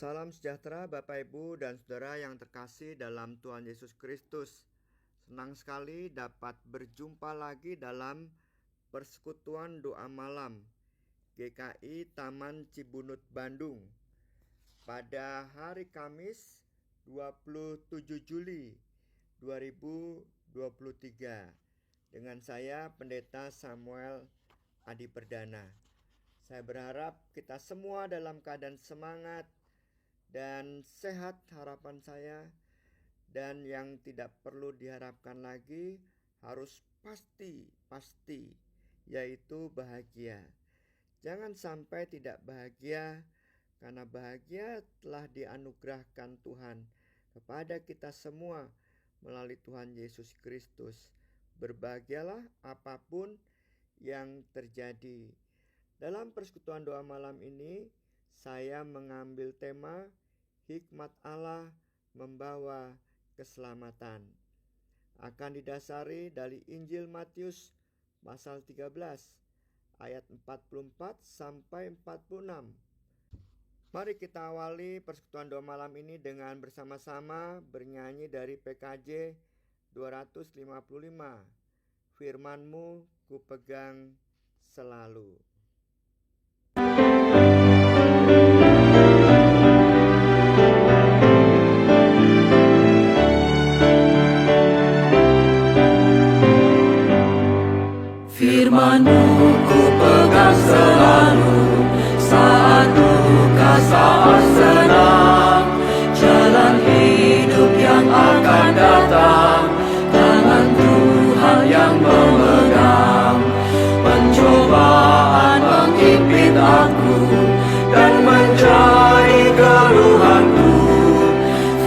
Salam sejahtera Bapak Ibu dan Saudara yang terkasih dalam Tuhan Yesus Kristus. Senang sekali dapat berjumpa lagi dalam persekutuan doa malam GKI Taman Cibunut Bandung pada hari Kamis 27 Juli 2023 dengan saya Pendeta Samuel Adi Perdana. Saya berharap kita semua dalam keadaan semangat dan sehat, harapan saya, dan yang tidak perlu diharapkan lagi harus pasti, yaitu bahagia. Jangan sampai tidak bahagia, karena bahagia telah dianugerahkan Tuhan kepada kita semua melalui Tuhan Yesus Kristus. Berbahagialah apapun yang terjadi. Dalam persekutuan doa malam ini, saya mengambil tema Hikmat Allah membawa keselamatan. Akan didasari dari Injil Matius pasal 13 ayat 44 sampai 46. Mari kita awali persekutuan doa malam ini dengan bersama-sama bernyanyi dari PKJ 255. Firman-Mu ku pegang selalu. Firman-Mu ku pegang selalu, saat duka, saat senang, jalan hidup yang akan datang, tangan Tuhan yang memegang. Pencobaan menghimpit aku dan menjadi keluhanku.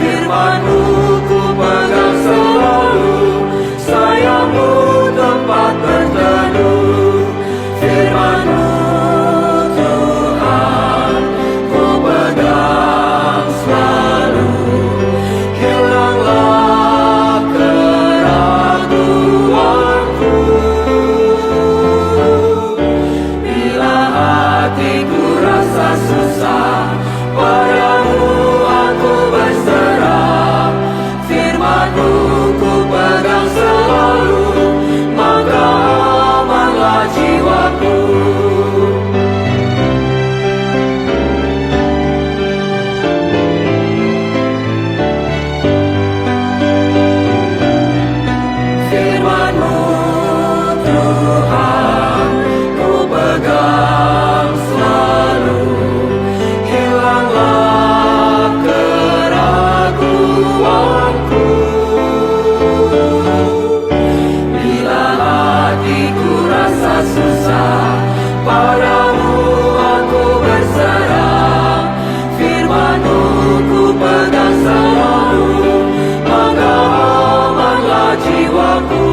Firman-Mu ku pegang selalu, sayang-Mu tempat berteduh. Firman-Mu Tuhan ku pegang selalu, hilanglah keraguanku. Bila hatiku rasa susah, padamu aku berserah. Firman-Mu ku pegang selalu, maka amanlah jiwaku. Firman-Mu Tuhan ku pegang selalu, hilanglah keraguanku. Bila hatiku rasa susah, padamu aku berserah. Firman-Mu ku pegang selalu, maka amanlah jiwaku.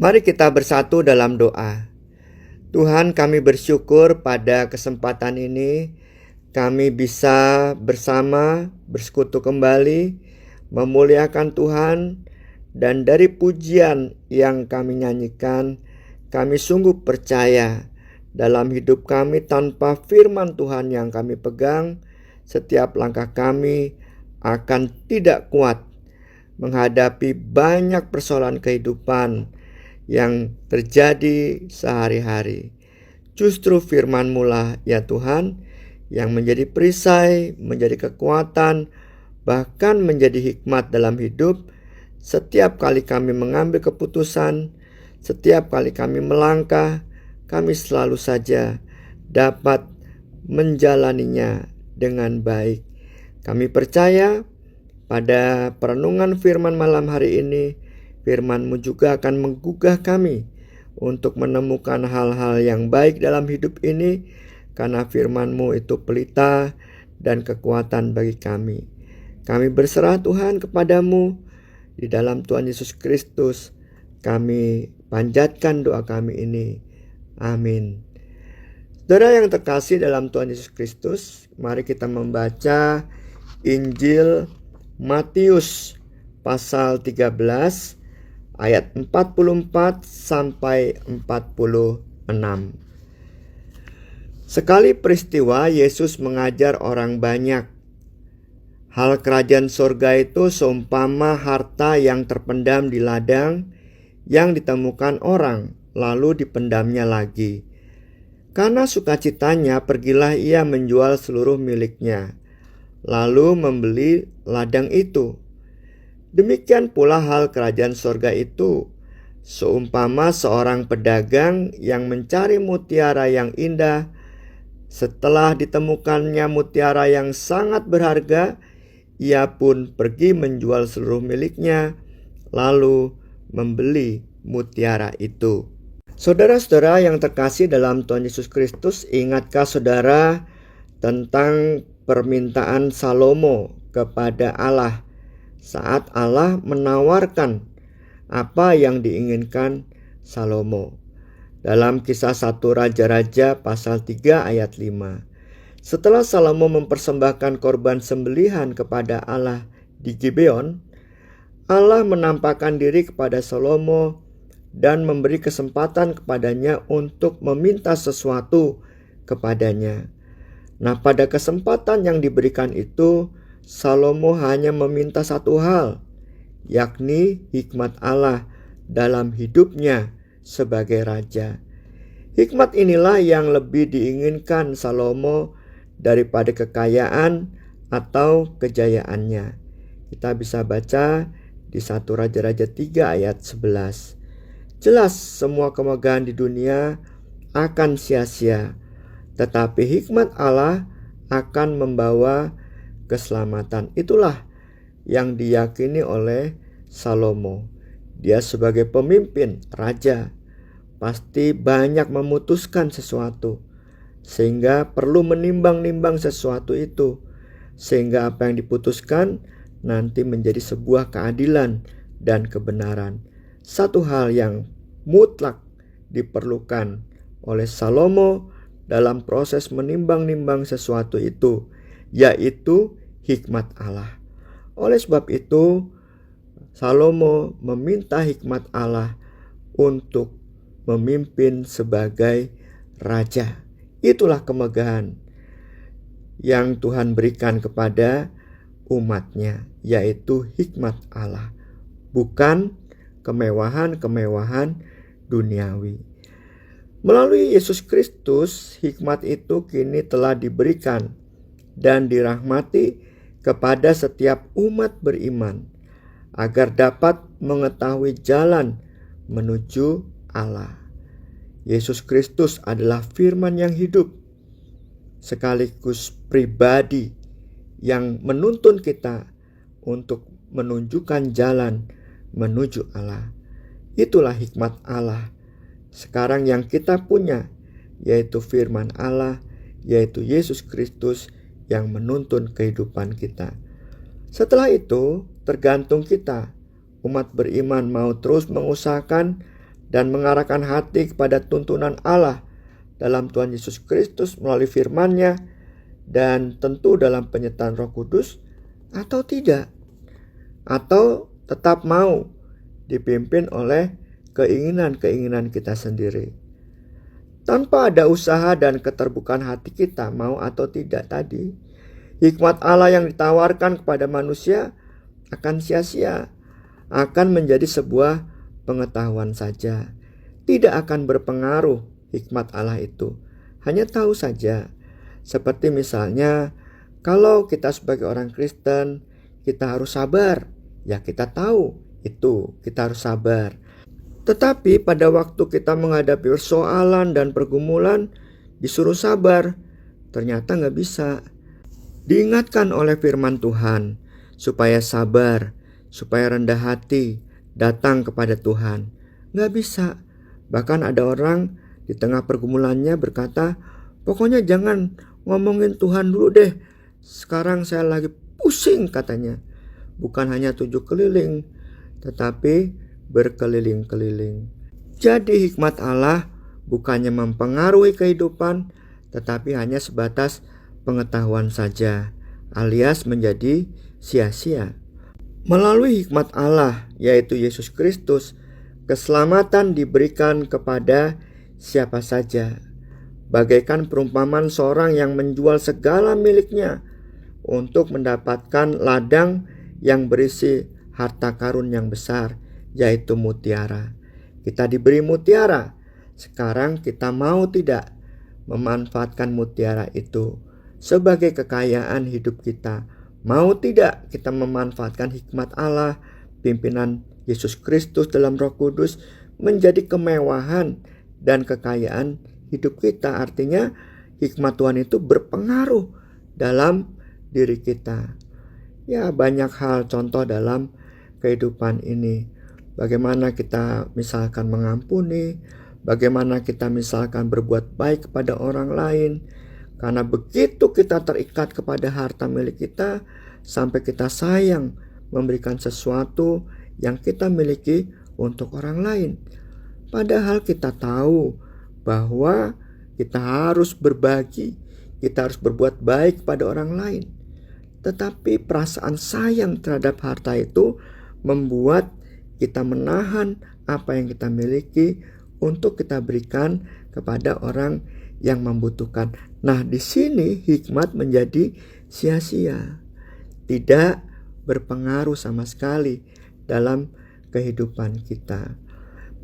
Mari kita bersatu dalam doa. Tuhan, kami bersyukur pada kesempatan ini kami bisa bersama bersekutu kembali memuliakan Tuhan, dan dari pujian yang kami nyanyikan kami sungguh percaya dalam hidup kami tanpa firman Tuhan yang kami pegang, setiap langkah kami akan tidak kuat menghadapi banyak persoalan kehidupan yang terjadi sehari-hari. Justru firman-Mu lah ya Tuhan yang menjadi perisai, menjadi kekuatan, bahkan menjadi hikmat dalam hidup. Setiap kali kami mengambil keputusan, setiap kali kami melangkah, kami selalu saja dapat menjalaninya dengan baik. Kami percaya pada perenungan firman malam hari ini, firman-Mu juga akan menggugah kami untuk menemukan hal-hal yang baik dalam hidup ini, karena firman-Mu itu pelita dan kekuatan bagi kami. Kami berserah Tuhan kepadamu, di dalam Tuhan Yesus Kristus kami panjatkan doa kami ini. Amin. Saudara yang terkasih dalam Tuhan Yesus Kristus, mari kita membaca Injil Matius pasal 13 ayat 44 sampai 46. Sekali peristiwa Yesus mengajar orang banyak. Hal kerajaan surga itu seumpama harta yang terpendam di ladang yang ditemukan orang, lalu dipendamnya lagi. Karena sukacitanya, pergilah ia menjual seluruh miliknya, lalu membeli ladang itu. Demikian pula hal kerajaan surga itu, seumpama seorang pedagang yang mencari mutiara yang indah. Setelah ditemukannya mutiara yang sangat berharga, ia pun pergi menjual seluruh miliknya, lalu membeli mutiara itu. Saudara-saudara yang terkasih dalam Tuhan Yesus Kristus, ingatkah saudara tentang permintaan Salomo kepada Allah saat Allah menawarkan apa yang diinginkan Salomo? Dalam kisah 1 Raja-Raja pasal 3 ayat 5. Setelah Salomo mempersembahkan korban sembelihan kepada Allah di Gibeon, Allah menampakkan diri kepada Salomo dan memberi kesempatan kepadanya untuk meminta sesuatu kepadanya. Nah, pada kesempatan yang diberikan itu, Salomo hanya meminta satu hal, yakni hikmat Allah dalam hidupnya sebagai raja. Hikmat inilah yang lebih diinginkan Salomo daripada kekayaan atau kejayaannya. Kita bisa baca di 1 Raja-Raja 3 ayat 11. Jelas semua kemegahan di dunia akan sia-sia, tetapi hikmat Allah akan membawa keselamatan. Itulah yang diyakini oleh Salomo. Dia sebagai pemimpin, raja, pasti banyak memutuskan sesuatu, sehingga perlu menimbang-nimbang sesuatu itu, sehingga apa yang diputuskan nanti menjadi sebuah keadilan dan kebenaran. Satu hal yang mutlak diperlukan oleh Salomo dalam proses menimbang-nimbang sesuatu itu, yaitu hikmat Allah. Oleh sebab itu, Salomo meminta hikmat Allah untuk memimpin sebagai raja. Itulah kemegahan yang Tuhan berikan kepada umatnya, yaitu hikmat Allah, bukan kemewahan-kemewahan duniawi. Melalui Yesus Kristus, hikmat itu kini telah diberikan dan dirahmati kepada setiap umat beriman, agar dapat mengetahui jalan menuju Allah. Yesus Kristus adalah firman yang hidup, sekaligus pribadi yang menuntun kita untuk menunjukkan jalan menuju Allah. Itulah hikmat Allah sekarang yang kita punya, yaitu firman Allah, yaitu Yesus Kristus yang menuntun kehidupan kita. Setelah itu, tergantung kita, umat beriman, mau terus mengusahakan dan mengarahkan hati kepada tuntunan Allah dalam Tuhan Yesus Kristus melalui firman-Nya, dan tentu dalam penyertaan Roh Kudus, atau tidak, atau tetap mau dipimpin oleh keinginan-keinginan kita sendiri. Tanpa ada usaha dan keterbukaan hati kita, mau atau tidak tadi, hikmat Allah yang ditawarkan kepada manusia akan sia-sia, akan menjadi sebuah pengetahuan saja. Tidak akan berpengaruh hikmat Allah itu, hanya tahu saja. Seperti misalnya, kalau kita sebagai orang Kristen, kita harus sabar. Ya, kita tahu itu, kita harus sabar. Tetapi pada waktu kita menghadapi persoalan dan pergumulan, disuruh sabar, ternyata nggak bisa. Diingatkan oleh firman Tuhan supaya sabar, supaya rendah hati, datang kepada Tuhan. Nggak bisa. Bahkan ada orang di tengah pergumulannya berkata, pokoknya jangan ngomongin Tuhan dulu deh. Sekarang saya lagi pusing katanya. Bukan hanya 7 keliling, tetapi berkeliling-keliling. Jadi hikmat Allah bukannya mempengaruhi kehidupan, tetapi hanya sebatas pengetahuan saja, alias menjadi sia-sia. Melalui hikmat Allah, yaitu Yesus Kristus, keselamatan diberikan kepada siapa saja. Bagaikan perumpamaan seorang yang menjual segala miliknya untuk mendapatkan ladang yang berisi harta karun yang besar, yaitu mutiara. Kita diberi mutiara. Sekarang kita mau tidak memanfaatkan mutiara itu sebagai kekayaan hidup kita? Mau tidak kita memanfaatkan hikmat Allah, pimpinan Yesus Kristus dalam Roh Kudus menjadi kemewahan dan kekayaan hidup kita? Artinya hikmat Tuhan itu berpengaruh dalam diri kita. Ya, banyak hal contoh dalam kehidupan ini. Bagaimana kita misalkan mengampuni, bagaimana kita misalkan berbuat baik kepada orang lain. Karena begitu kita terikat kepada harta milik kita, sampai kita sayang memberikan sesuatu yang kita miliki untuk orang lain. Padahal kita tahu bahwa kita harus berbagi, kita harus berbuat baik pada orang lain. Tetapi perasaan sayang terhadap harta itu membuat kita menahan apa yang kita miliki untuk kita berikan kepada orang yang membutuhkan. Nah, di sini hikmat menjadi sia-sia, tidak berpengaruh sama sekali dalam kehidupan kita.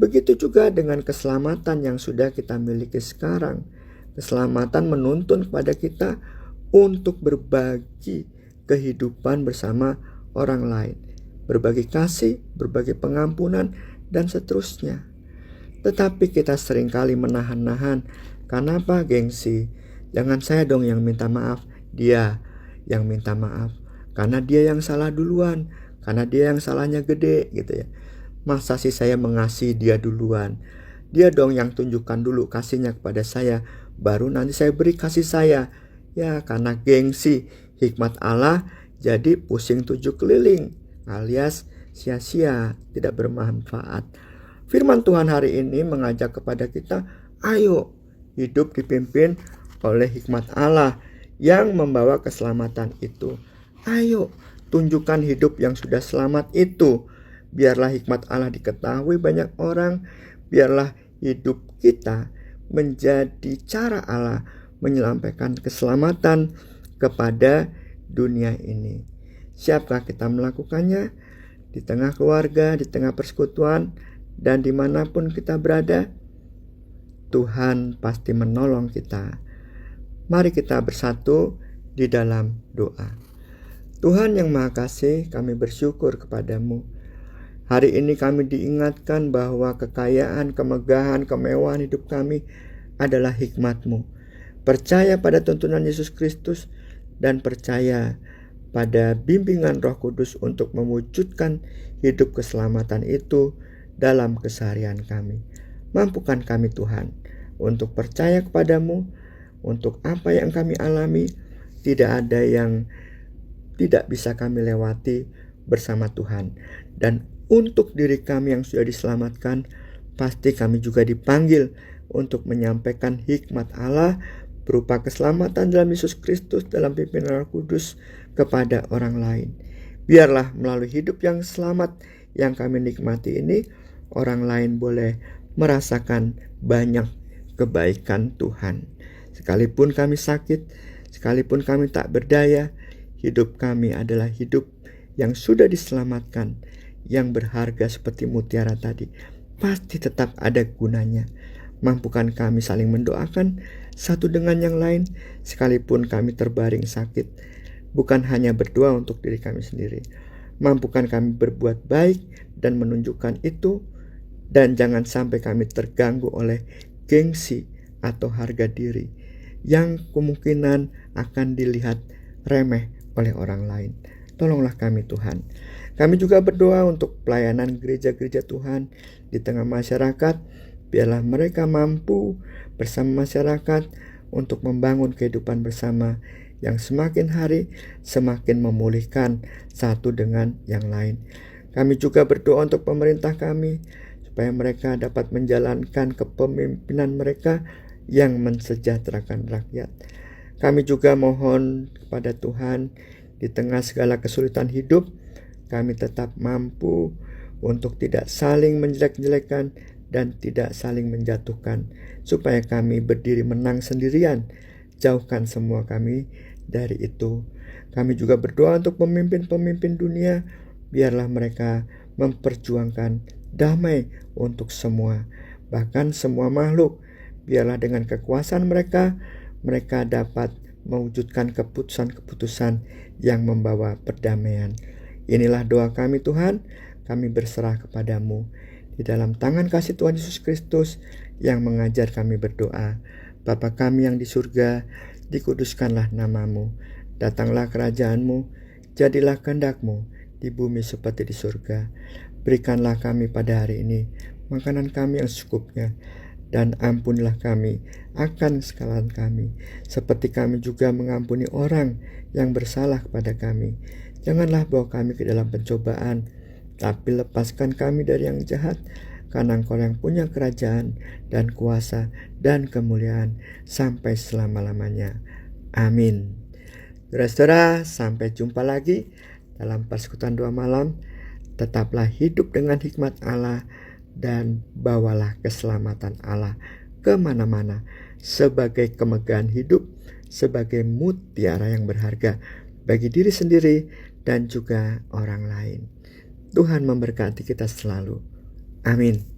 Begitu juga dengan keselamatan yang sudah kita miliki sekarang. Keselamatan menuntun kepada kita untuk berbagi kehidupan bersama orang lain, berbagi kasih, berbagi pengampunan, dan seterusnya. Tetapi kita seringkali menahan-nahan. Kenapa? Gengsi. Jangan saya dong yang minta maaf, dia yang minta maaf. Karena dia yang salah duluan, karena dia yang salahnya gede gitu ya. Masa sih saya mengasihi dia duluan? Dia dong yang tunjukkan dulu kasihnya kepada saya, baru nanti saya beri kasih saya. Ya, karena gengsi, hikmat Allah jadi pusing 7 keliling, alias sia-sia, tidak bermanfaat. Firman Tuhan hari ini mengajak kepada kita, ayo hidup dipimpin oleh hikmat Allah yang membawa keselamatan itu. Ayo tunjukkan hidup yang sudah selamat itu. Biarlah hikmat Allah diketahui banyak orang. Biarlah hidup kita menjadi cara Allah menyampaikan keselamatan kepada dunia ini. Siapkah kita melakukannya? Di tengah keluarga, di tengah persekutuan, dan dimanapun kita berada, Tuhan pasti menolong kita. Mari kita bersatu di dalam doa. Tuhan yang Maha Kasih, kami bersyukur kepadamu. Hari ini kami diingatkan bahwa kekayaan, kemegahan, kemewahan hidup kami adalah hikmat-Mu. Percaya pada tuntunan Yesus Kristus dan percaya pada bimbingan Roh Kudus untuk mewujudkan hidup keselamatan itu dalam keseharian kami. Mampukan kami Tuhan untuk percaya kepadamu, untuk apa yang kami alami, tidak ada yang tidak bisa kami lewati bersama Tuhan. Dan untuk diri kami yang sudah diselamatkan, pasti kami juga dipanggil untuk menyampaikan hikmat Allah berupa keselamatan dalam Yesus Kristus dalam pimpinan Roh Kudus kepada orang lain. Biarlah melalui hidup yang selamat yang kami nikmati ini, orang lain boleh merasakan banyak kebaikan Tuhan. Sekalipun kami sakit, sekalipun kami tak berdaya, hidup kami adalah hidup yang sudah diselamatkan, yang berharga seperti mutiara tadi. Pasti tetap ada gunanya. Mampukan kami saling mendoakan satu dengan yang lain, sekalipun kami terbaring sakit. Bukan hanya berdoa untuk diri kami sendiri. Mampukan kami berbuat baik dan menunjukkan itu, dan jangan sampai kami terganggu oleh gengsi atau harga diri yang kemungkinan akan dilihat remeh oleh orang lain. Tolonglah kami Tuhan. Kami juga berdoa untuk pelayanan gereja-gereja Tuhan di tengah masyarakat. Biarlah mereka mampu bersama masyarakat untuk membangun kehidupan bersama yang semakin hari semakin memulihkan satu dengan yang lain. Kami juga berdoa untuk pemerintah kami, supaya mereka dapat menjalankan kepemimpinan mereka yang mensejahterakan rakyat. Kami juga mohon kepada Tuhan, di tengah segala kesulitan hidup, kami tetap mampu untuk tidak saling menjelek-jelekan dan tidak saling menjatuhkan, supaya kami berdiri menang sendirian. Jauhkan semua kami dari itu. Kami juga berdoa untuk pemimpin-pemimpin dunia, biarlah mereka memperjuangkan damai untuk semua, bahkan semua makhluk. Biarlah dengan kekuasaan mereka dapat mewujudkan keputusan-keputusan yang membawa perdamaian. Inilah doa kami Tuhan, kami berserah kepadamu. Di dalam tangan kasih Tuhan Yesus Kristus yang mengajar kami berdoa. Bapa kami yang di surga, dikuduskanlah namamu. Datanglah kerajaanmu, jadilah kehendak-Mu di bumi seperti di surga. Berikanlah kami pada hari ini makanan kami yang secukupnya, dan ampunilah kami akan kesalahan kami, seperti kami juga mengampuni orang yang bersalah kepada kami. Janganlah bawa kami ke dalam pencobaan, tapi lepaskan kami dari yang jahat, karena Engkau yang punya kerajaan dan kuasa dan kemuliaan sampai selama-lamanya. Amin. Saudara-saudara, sampai jumpa lagi dalam persekutuan doa malam. Tetaplah hidup dengan hikmat Allah dan bawalah keselamatan Allah kemana-mana sebagai kemegahan hidup, sebagai mutiara yang berharga bagi diri sendiri dan juga orang lain. Tuhan memberkati kita selalu. Amin.